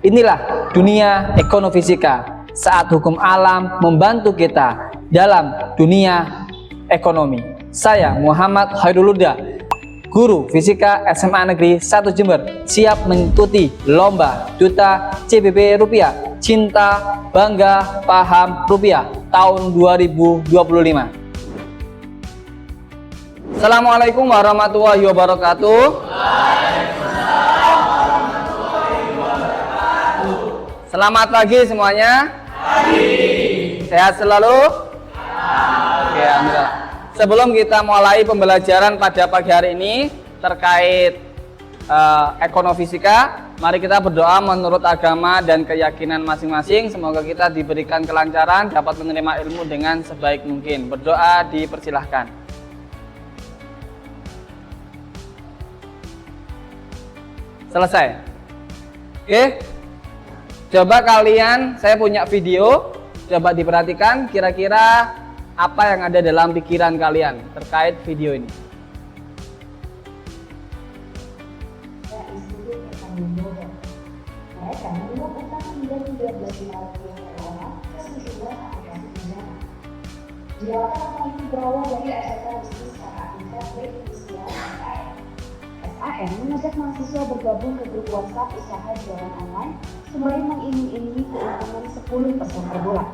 Inilah dunia ekonomifisika, saat hukum alam membantu kita dalam dunia ekonomi. Saya Muhammad Khairul Huda, guru fisika SMA Negeri 1 Jember, siap mengikuti lomba Duta CBB Rupiah Cinta Bangga Paham Rupiah tahun 2025. Assalamualaikum warahmatullahi wabarakatuh. Selamat pagi semuanya. Sehat selalu. Oke, alhamdulillah. Sebelum kita mulai pembelajaran pada pagi hari ini terkait ekonomifisika, mari kita berdoa menurut agama dan keyakinan masing-masing. Semoga kita diberikan kelancaran, dapat menerima ilmu dengan sebaik mungkin. Berdoa dipersilahkan. Selesai. Oke. Coba kalian, saya punya video, coba diperhatikan kira-kira apa yang ada dalam pikiran kalian terkait video ini. SAM mengajak mahasiswa bergabung ke grup WhatsApp usaha jualan online sembari mengiming-imingi keuntungan 10% per bulan.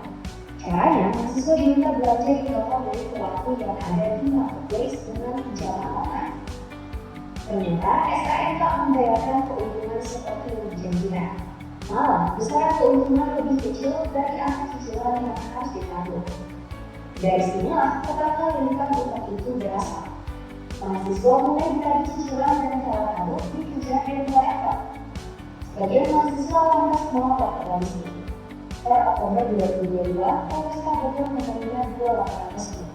Caranya, mahasiswa diminta belanja di toko milik pelaku yang ada di marketplace dengan pinjaman online. Ternyata SAM tak membayarkan keuntungan seperti yang dijanjikan. Malah, besaran keuntungan lebih kecil dari angka cicilan yang harus ditanggung. Dari sinilah kata lilitan utang itu berasal. Mahasiswa mulai ditagih cicilan dan cara kabur di tujuan dan ekor. Sebagian mahasiswa lantas melapor ke polisi. Per Oktober 2022, Polres Bogor menerima 2 laporan tersebut.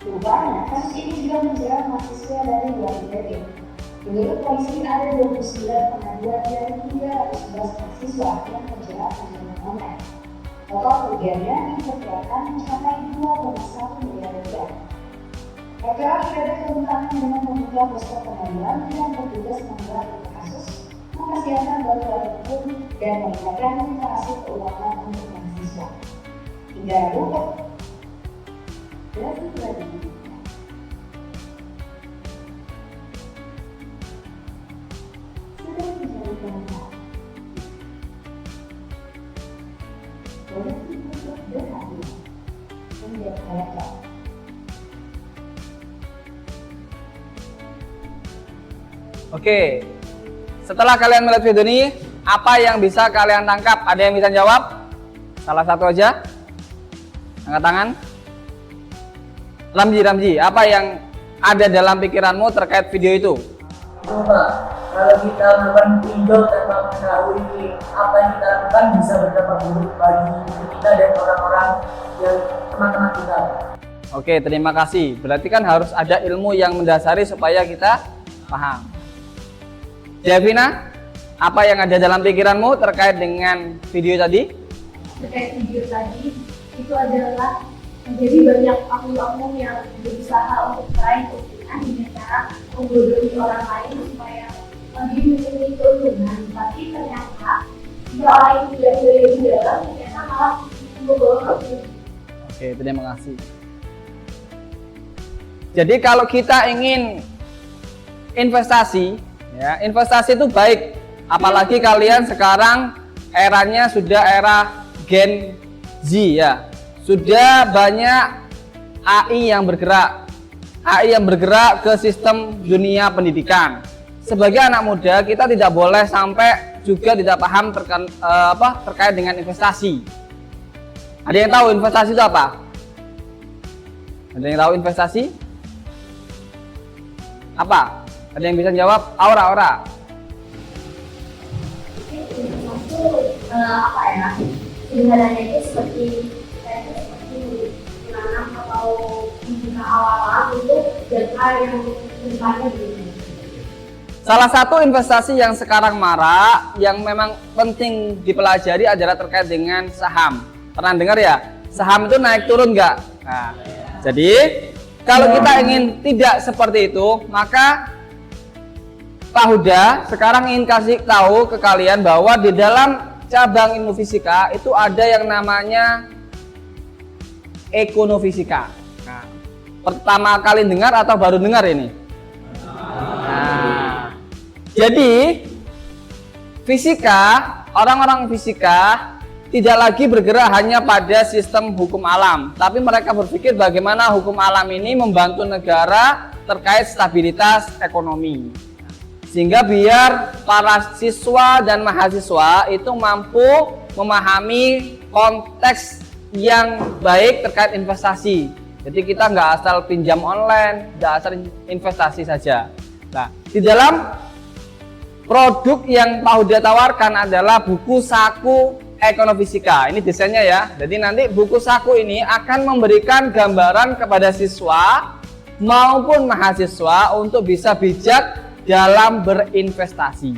Rupanya, kasus ini juga menjerat mahasiswa dari 2 IPB. Menurut polisi, ada 29 pengaduan dari 311 mahasiswa yang terjerat pinjaman online. Total kerugiannya diperkirakan mencapai 2,1 miliar rupiah. Perkara IPB terungkapkan dengan membuka poster pengadilan yang bertugas menggelar kasus, mempersiapkan bantuan hukum dan meningkatkan literasi keuangan untuk mahasiswa. Hingga Rabu, berarti sudah dibuktikan. Sudah mencari dana. Polisi untuk berhati-hati menjadi kolektor. Oke, setelah kalian melihat video ini, apa yang bisa kalian tangkap? Ada yang bisa jawab? Salah satu aja. Angkat tangan. Ramji, apa yang ada dalam pikiranmu terkait video itu? Coba, kalau kita melakukan pinjol tanpa mengetahui apa yang kita lakukan bisa berdampak buruk bagi kita dan orang-orang yang teman-teman kita. Oke, terima kasih. Berarti kan harus ada ilmu yang mendasari supaya kita paham. Devina, apa yang ada dalam pikiranmu terkait dengan video tadi? Terkait video tadi, itu adalah menjadi banyak oknum yang berusaha untuk meraih keuntungan dengan cara membodohi orang lain supaya lebih memiliki keuntungan. Tapi ternyata jika orang itu tidak berada di dalam, ternyata malah membawa keuntungan. Oke, terima kasih. Jadi kalau kita ingin investasi, ya, investasi itu baik, apalagi kalian sekarang eranya sudah era Gen Z ya. Sudah banyak AI yang bergerak ke sistem dunia pendidikan. Sebagai anak muda, kita tidak boleh sampai juga tidak paham terkait dengan investasi. Ada yang tahu investasi itu apa? Ada yang tahu investasi? Apa? Ada yang bisa jawab? Aura. Apa ya? Sebenarnya itu seperti menanam atau membuka awal-awal itu jangka yang depannya begitu. Salah satu investasi yang sekarang marak, yang memang penting dipelajari adalah terkait dengan saham. Pernah dengar ya? Saham itu naik turun nggak? Nah, jadi kalau kita ingin tidak seperti itu, maka Pak Huda sekarang ingin kasih tahu ke kalian bahwa di dalam cabang ilmu fisika itu ada yang namanya ekonomifisika. Nah, pertama kali dengar atau baru dengar ini? Nah, jadi fisika, orang-orang fisika tidak lagi bergerak hanya pada sistem hukum alam, tapi mereka berpikir bagaimana hukum alam ini membantu negara terkait stabilitas ekonomi. Sehingga biar para siswa dan mahasiswa itu mampu memahami konteks yang baik terkait investasi. Jadi kita nggak asal pinjam online, nggak asal investasi saja. Nah, di dalam produk yang Pak Huda tawarkan adalah buku saku ekonomifisika. Ini desainnya ya. Jadi nanti buku saku ini akan memberikan gambaran kepada siswa maupun mahasiswa untuk bisa bijak dalam berinvestasi.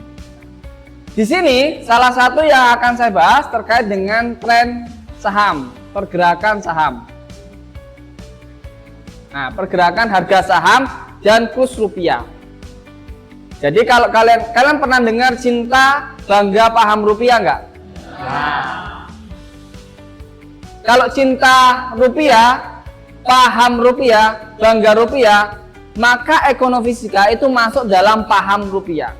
Di sini salah satu yang akan saya bahas terkait dengan tren saham, pergerakan saham. Nah, pergerakan harga saham dan kurs rupiah. Jadi kalau kalian pernah dengar cinta bangga paham rupiah enggak? Nah, kalau cinta rupiah, paham rupiah, bangga rupiah, maka ekonomifisika itu masuk dalam paham rupiah.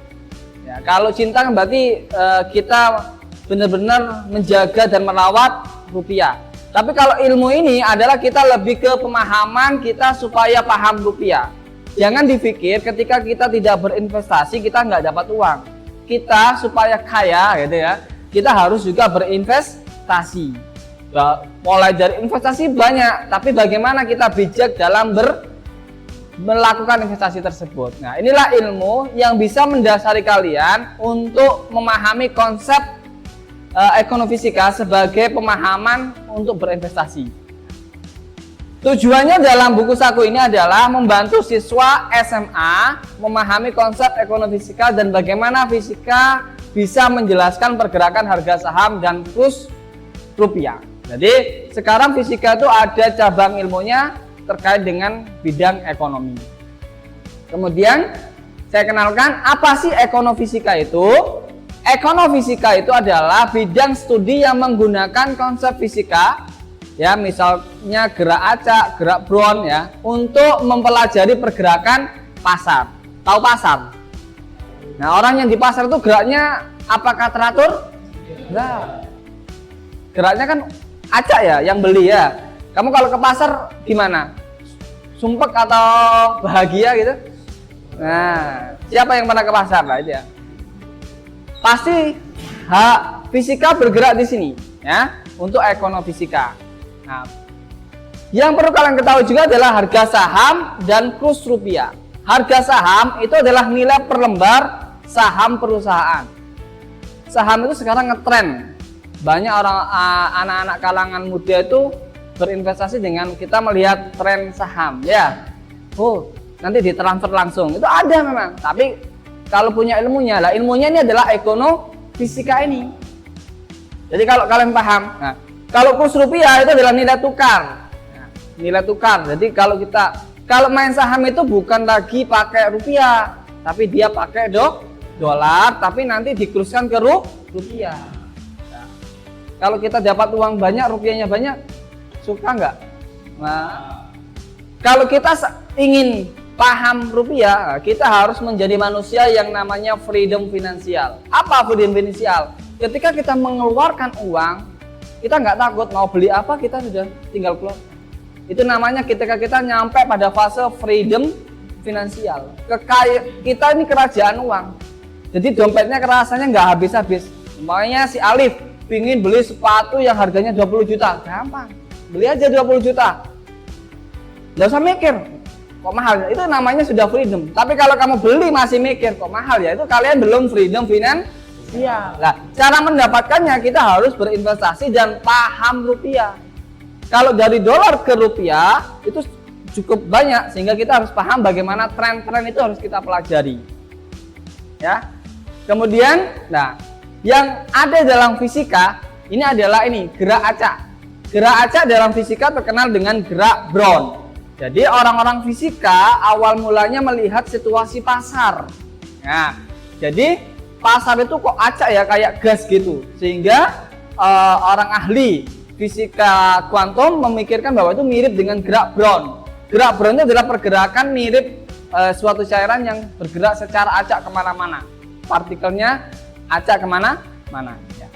Ya, kalau cinta kan berarti kita benar-benar menjaga dan merawat rupiah. Tapi kalau ilmu ini adalah kita lebih ke pemahaman kita supaya paham rupiah. Jangan dipikir ketika kita tidak berinvestasi kita nggak dapat uang. Kita supaya kaya gitu ya, kita harus juga berinvestasi. Mulai dari investasi banyak, tapi bagaimana kita bijak dalam melakukan investasi tersebut. Nah, inilah ilmu yang bisa mendasari kalian untuk memahami konsep ekonomifisika sebagai pemahaman untuk berinvestasi. Tujuannya dalam buku saku ini adalah membantu siswa SMA memahami konsep ekonomifisika dan bagaimana fisika bisa menjelaskan pergerakan harga saham dan kurs rupiah. Jadi sekarang fisika itu ada cabang ilmunya terkait dengan bidang ekonomi. Kemudian saya kenalkan apa sih ekonomifisika itu? Ekonomifisika itu adalah bidang studi yang menggunakan konsep fisika, ya misalnya gerak acak, gerak Brown ya, untuk mempelajari pergerakan pasar. Tahu pasar? Nah, orang yang di pasar itu geraknya apakah teratur? Enggak. Geraknya kan acak ya, yang beli ya. Kamu kalau ke pasar gimana? Sumpek atau bahagia gitu? Nah, siapa yang pernah ke pasar lah itu ya? Pasti fisika bergerak di sini ya, untuk ekonomifisika. Nah, yang perlu kalian ketahui juga adalah harga saham dan kurs rupiah. Harga saham itu adalah nilai per lembar saham perusahaan. Saham itu sekarang ngetren. Banyak orang anak-anak kalangan muda itu berinvestasi dengan kita melihat tren saham ya. Oh, nanti ditransfer langsung. Itu ada memang. Tapi kalau punya ilmunya, lah ilmunya ini adalah ekonomifisika ini. Jadi kalau kalian paham, nah, kalau kurs rupiah itu adalah nilai tukar. Nah, nilai tukar. Jadi kalau main saham itu bukan lagi pakai rupiah, tapi dia pakai dolar, tapi nanti dikuruskan ke rupiah. Nah, kalau kita dapat uang banyak, rupiahnya banyak, suka nggak? Nah, kalau kita ingin paham rupiah, kita harus menjadi manusia yang namanya freedom finansial. Apa freedom finansial? Ketika kita mengeluarkan uang, kita nggak takut mau beli apa, kita sudah tinggal keluar. Itu namanya ketika kita nyampe pada fase freedom finansial. Kita ini kerajaan uang. Jadi dompetnya kerasanya nggak habis-habis. Makanya si Alif pingin beli sepatu yang harganya 20 juta, gampang. Beli aja 20 juta. Nggak usah mikir kok mahal, itu namanya sudah freedom. Tapi kalau kamu beli masih mikir kok mahal ya, itu kalian belum freedom finansial. Nah, cara mendapatkannya kita harus berinvestasi dan paham rupiah. Kalau dari dolar ke rupiah itu cukup banyak, sehingga kita harus paham bagaimana tren-tren itu harus kita pelajari. Ya. Kemudian, nah, yang ada dalam fisika ini adalah gerak acak. Gerak acak dalam fisika terkenal dengan gerak Brown. Jadi orang-orang fisika awal mulanya melihat situasi pasar. Nah, Jadi pasar itu kok acak ya, kayak gas gitu, sehingga orang ahli fisika kuantum memikirkan bahwa itu mirip dengan gerak Brown. Gerak Brown itu adalah pergerakan mirip suatu cairan yang bergerak secara acak kemana-mana, partikelnya acak kemana-mana ya.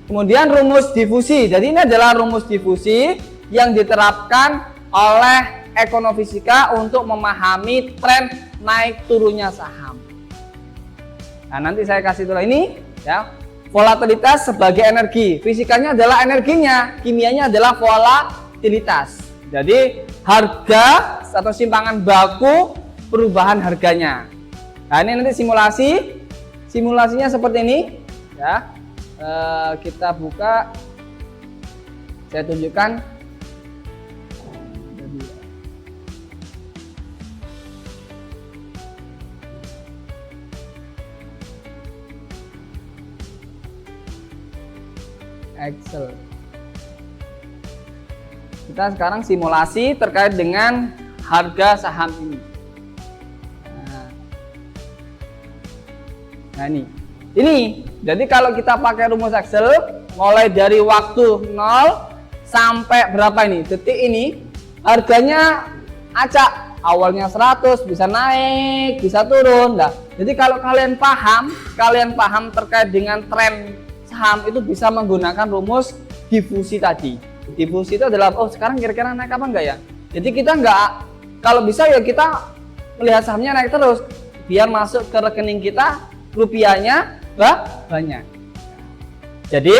Kemudian rumus difusi, jadi ini adalah rumus difusi yang diterapkan oleh ekonomifisika untuk memahami tren naik turunnya saham. Nah, nanti saya kasih tahu ini ya. Volatilitas sebagai energi, fisikanya adalah energinya, kimianya adalah volatilitas. Jadi harga atau simpangan baku, perubahan harganya. Nah, ini nanti simulasinya seperti ini ya. Kita buka, saya tunjukkan. Excel. Kita sekarang simulasi terkait dengan harga saham ini. Nah ini. Jadi kalau kita pakai rumus Excel, mulai dari waktu 0 sampai berapa ini? Detik ini, harganya acak. Awalnya 100, bisa naik, bisa turun. Nah, jadi kalau kalian paham terkait dengan tren saham itu bisa menggunakan rumus difusi tadi. Difusi itu adalah, oh sekarang kira-kira naik apa enggak ya? Jadi kita enggak, kalau bisa ya kita melihat sahamnya naik terus, biar masuk ke rekening kita rupiahnya banyak. Jadi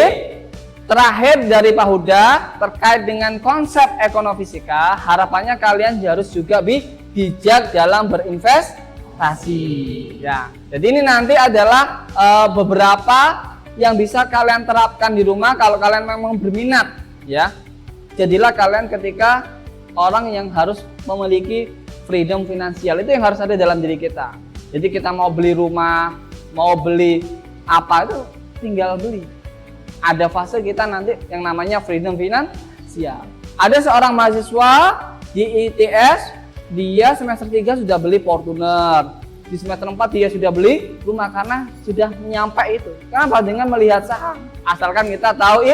terakhir dari Pak Huda terkait dengan konsep ekonomifisika, harapannya kalian harus juga bijak dalam berinvestasi. Ya, jadi ini nanti adalah beberapa yang bisa kalian terapkan di rumah kalau kalian memang berminat. Ya, jadilah kalian ketika orang yang harus memiliki freedom finansial, itu yang harus ada dalam diri kita. Jadi kita mau beli rumah, mau beli apa itu tinggal beli. Ada fase kita nanti yang namanya freedom finansial. Ada seorang mahasiswa di ITS, dia semester 3 sudah beli Fortuner. Di semester 4 dia sudah beli rumah karena sudah nyampe itu. Kenapa? Dengan melihat saham. Asalkan kita tahu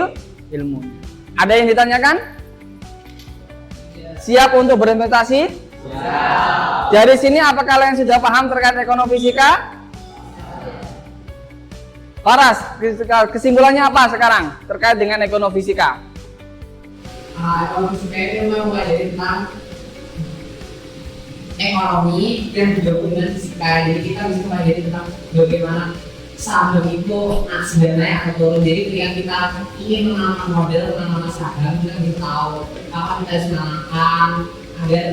ilmu. Ada yang ditanyakan? Siap untuk berinvestasi? Siap. Dari sini apakah kalian sudah paham terkait ekonomifisika? Paras, kesimpulannya apa sekarang terkait dengan ekonomifisika? Ekonomifisika itu memang mempelajari tentang ekonomi dan juga hubungan fisika. Jadi kita bisa mempelajari tentang bagaimana saham itu sedang naik atau turun. Jadi ketika kita ingin menanam model, menanam saham, kita bisa tahu apa kita harus menanamkan agar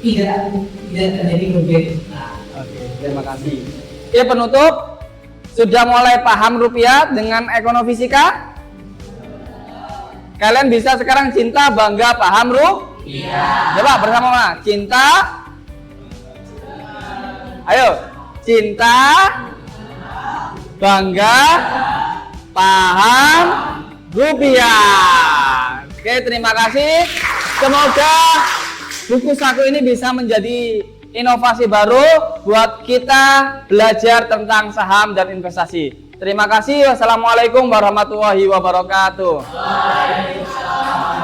tidak terjadi kerugian kita. Oke, terima kasih. Ya, penutup. Sudah mulai paham rupiah dengan ekonomifisika? Kalian bisa sekarang cinta, bangga, paham rupiah. Coba bersama-sama. Cinta. Ayo. Cinta, bangga, paham rupiah. Oke, terima kasih. Semoga buku saku ini bisa menjadi inovasi baru buat kita belajar tentang saham dan investasi. Terima kasih. Wassalamualaikum warahmatullahi wabarakatuh. Waalaikumsalam.